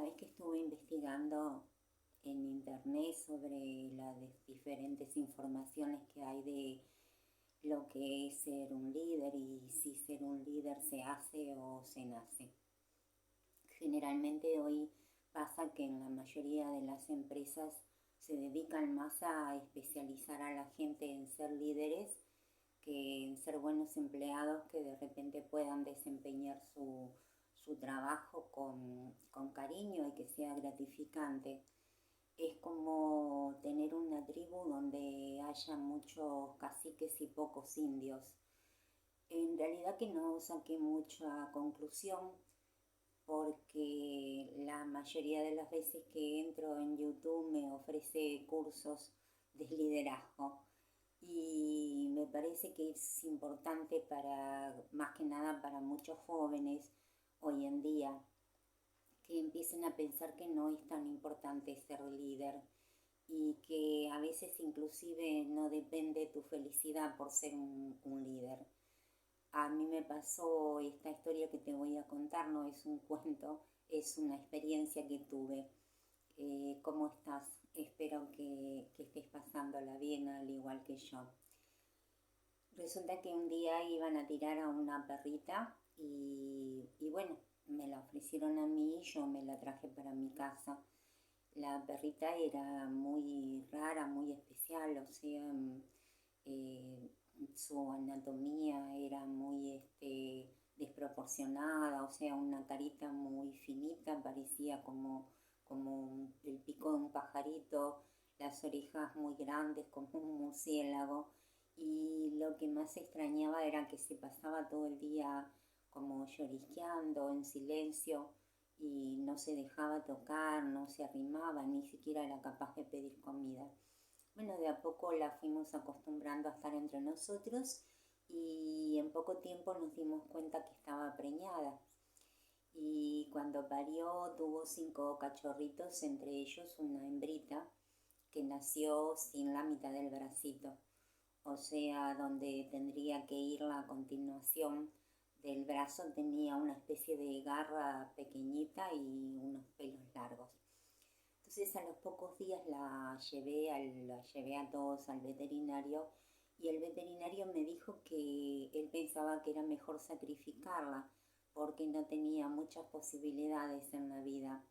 Sabes que estuve investigando en internet sobre las diferentes informaciones que hay de lo que es ser un líder y si ser un líder se hace o se nace. Generalmente hoy pasa que en la mayoría de las empresas se dedican más a especializar a la gente en ser líderes que en ser buenos empleados que de repente puedan desempeñar su trabajo con cariño y que sea gratificante. Es como tener una tribu donde haya muchos caciques y pocos indios. En realidad que no saqué mucha conclusión porque la mayoría de las veces que entro en YouTube me ofrece cursos de liderazgo y me parece que es importante para, más que nada para muchos jóvenes hoy en día, que empiecen a pensar que no es tan importante ser líder y que a veces inclusive no depende tu felicidad por ser un líder. A mí me pasó esta historia que te voy a contar, no es un cuento, es una experiencia que tuve. ¿Cómo estás? Espero que estés pasándola bien al igual que yo. Resulta que un día iban a tirar a una perrita y bueno, me la ofrecieron a mí y yo me la traje para mi casa. La perrita era muy rara, muy especial, o sea, eh, su anatomía era muy desproporcionada, o sea, una carita muy finita, parecía como el pico de un pajarito, las orejas muy grandes como un murciélago, y lo que más extrañaba era que se pasaba todo el día como llorisqueando en silencio y no se dejaba tocar, no se arrimaba, ni siquiera era capaz de pedir comida. Bueno, de a poco la fuimos acostumbrando a estar entre nosotros y en poco tiempo nos dimos cuenta que estaba preñada. Y cuando parió tuvo 5 cachorritos, entre ellos una hembrita que nació sin la mitad del bracito, o sea, donde tendría que ir la continuación del brazo tenía una especie de garra pequeñita y unos pelos largos. Entonces a los pocos días la llevé a todos al veterinario y el veterinario me dijo que él pensaba que era mejor sacrificarla porque no tenía muchas posibilidades en la vida,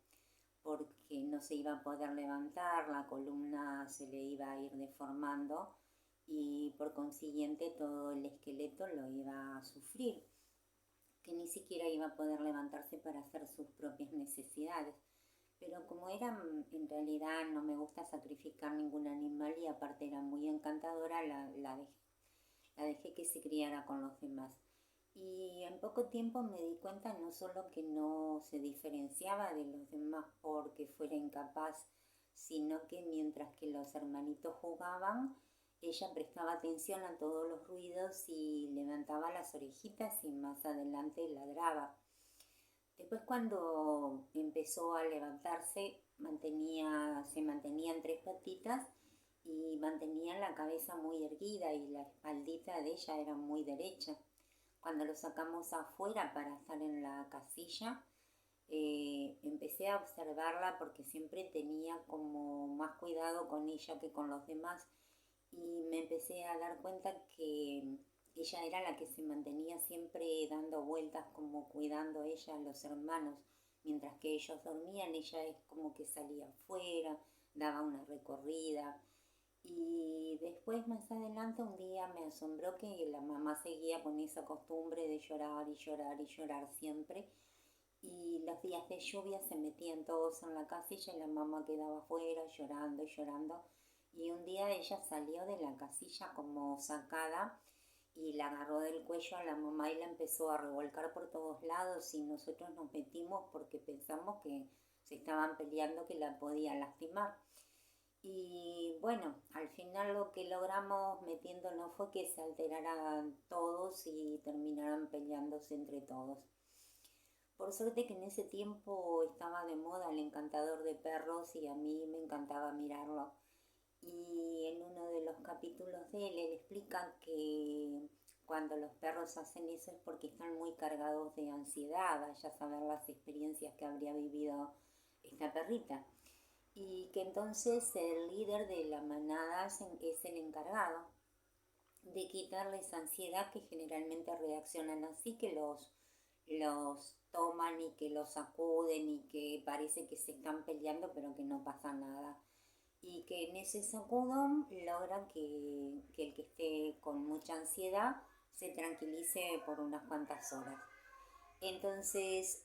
porque no se iba a poder levantar, la columna se le iba a ir deformando y por consiguiente todo el esqueleto lo iba a sufrir, que ni siquiera iba a poder levantarse para hacer sus propias necesidades. Pero como era, en realidad no me gusta sacrificar ningún animal y aparte era muy encantadora, la dejé que se criara con los demás. Y en poco tiempo me di cuenta no solo que no se diferenciaba de los demás porque fuera incapaz, sino que mientras que los hermanitos jugaban, ella prestaba atención a todos los ruidos y levantaba las orejitas y más adelante ladraba. Después cuando empezó a levantarse, se mantenía en 3 patitas y mantenía la cabeza muy erguida y la espaldita de ella era muy derecha. Cuando lo sacamos afuera para estar en la casilla, empecé a observarla porque siempre tenía como más cuidado con ella que con los demás y me empecé a dar cuenta que ella era la que se mantenía siempre dando vueltas como cuidando ella a los hermanos. Mientras que ellos dormían, ella es como que salía afuera, daba una recorrida. Y después más adelante un día me asombró que la mamá seguía con esa costumbre de llorar y llorar y llorar siempre. Y los días de lluvia se metían todos en la casilla y la mamá quedaba afuera llorando y llorando. Y un día ella salió de la casilla como sacada y la agarró del cuello a la mamá y la empezó a revolcar por todos lados y nosotros nos metimos porque pensamos que se estaban peleando, que la podía lastimar. Y bueno, al final lo que logramos metiéndonos fue que se alteraran todos y terminaran peleándose entre todos. Por suerte que en ese tiempo estaba de moda el encantador de perros y a mí me encantaba mirarlo. Y en uno de los capítulos de él explica que cuando los perros hacen eso es porque están muy cargados de ansiedad, vaya a saber las experiencias que habría vivido esta perrita. Y que entonces el líder de la manada es el encargado de quitarles ansiedad, que generalmente reaccionan así, que los toman y que los sacuden y que parece que se están peleando pero que no pasa nada. Y que en ese sacudón logran que el que esté con mucha ansiedad se tranquilice por unas cuantas horas. Entonces,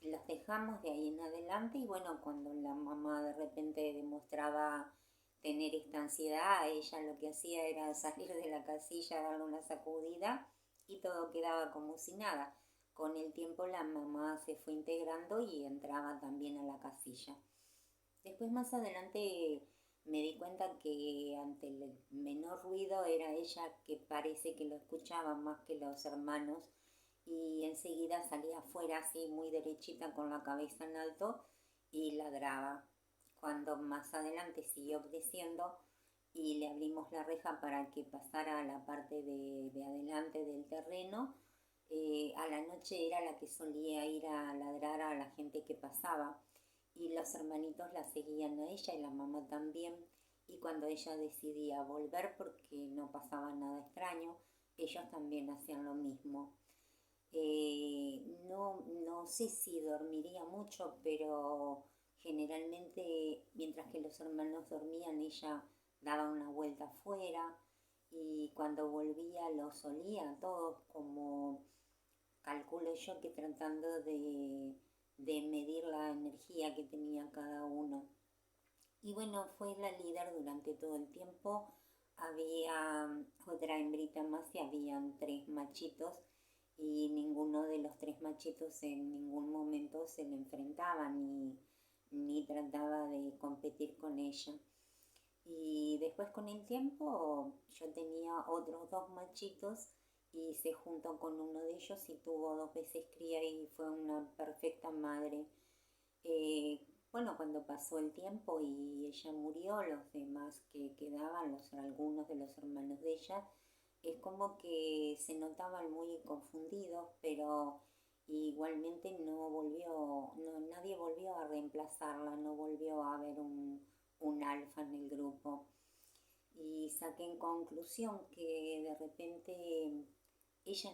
los dejamos de ahí en adelante y bueno, cuando la mamá de repente demostraba tener esta ansiedad, ella lo que hacía era salir de la casilla, darle una sacudida y todo quedaba como si nada. Con el tiempo la mamá se fue integrando y entraba también a la casilla. Después más adelante me di cuenta que ante el menor ruido era ella que parece que lo escuchaba más que los hermanos y enseguida salía afuera así muy derechita con la cabeza en alto y ladraba. Cuando más adelante siguió creciendo y le abrimos la reja para que pasara a la parte de adelante del terreno, a la noche era la que solía ir a ladrar a la gente que pasaba y los hermanitos la seguían a ella y la mamá también, y cuando ella decidía volver porque no pasaba nada extraño, ellos también hacían lo mismo. No sé si dormiría mucho, pero generalmente mientras que los hermanos dormían ella daba una vuelta afuera y cuando volvía los olía a todos, como calculo yo que tratando de medir la energía que tenía cada uno. Y bueno, fue la líder durante todo el tiempo. Había otra hembrita más y habían 3 machitos y ninguno de los 3 machitos en ningún momento se le enfrentaba ni trataba de competir con ella. Y después con el tiempo yo tenía otros 2 machitos y se juntó con uno de ellos y tuvo 2 veces cría y fue una perfecta madre. Eh, bueno, cuando pasó el tiempo y ella murió, los demás que quedaban, algunos de los hermanos de ella, es como que se notaban muy confundidos, pero igualmente nadie volvió a reemplazarla, no volvió a haber un alfa en el grupo. Y saqué en conclusión que de repente ella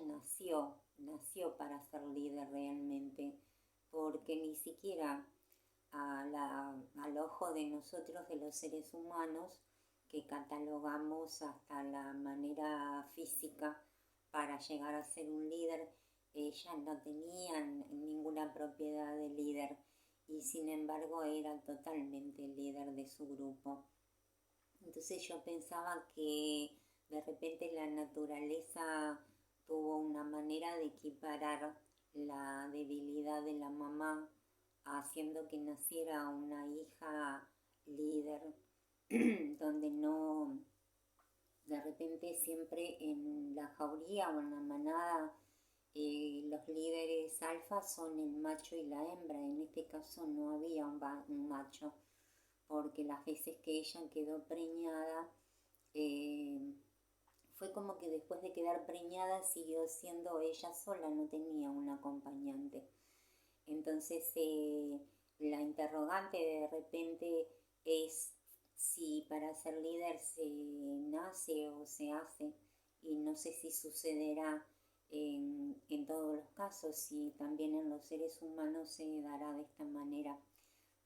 nació para ser líder realmente, porque ni siquiera al ojo de nosotros, de los seres humanos, que catalogamos hasta la manera física para llegar a ser un líder, ella no tenía ninguna propiedad de líder y sin embargo era totalmente líder de su grupo. Entonces yo pensaba que de repente la naturaleza tuvo una manera de equiparar la debilidad de la mamá, haciendo que naciera una hija líder, donde no, de repente siempre en la jauría o en la manada, los líderes alfa son el macho y la hembra. En este caso no había un macho, porque las veces que ella quedó preñada, eh, fue como que después de quedar preñada siguió siendo ella sola, no tenía un acompañante. Entonces la interrogante de repente es si para ser líder se nace o se hace, y no sé si sucederá en todos los casos, si también en los seres humanos se dará de esta manera,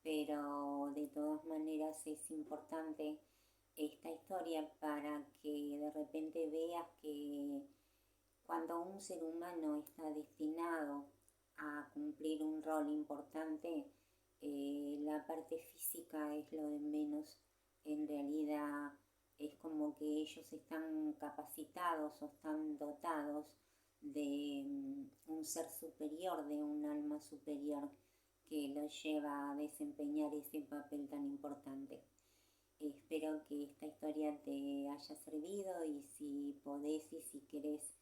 pero de todas maneras es importante esta historia para que de repente veas que cuando un ser humano está destinado a cumplir un rol importante, la parte física es lo de menos. En realidad es como que ellos están capacitados o están dotados de un ser superior, de un alma superior que los lleva a desempeñar ese papel tan importante. Espero que esta historia te haya servido y si podés y si querés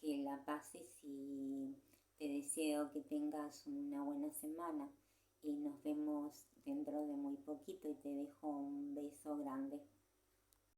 que la pases, y te deseo que tengas una buena semana y nos vemos dentro de muy poquito y te dejo un beso grande.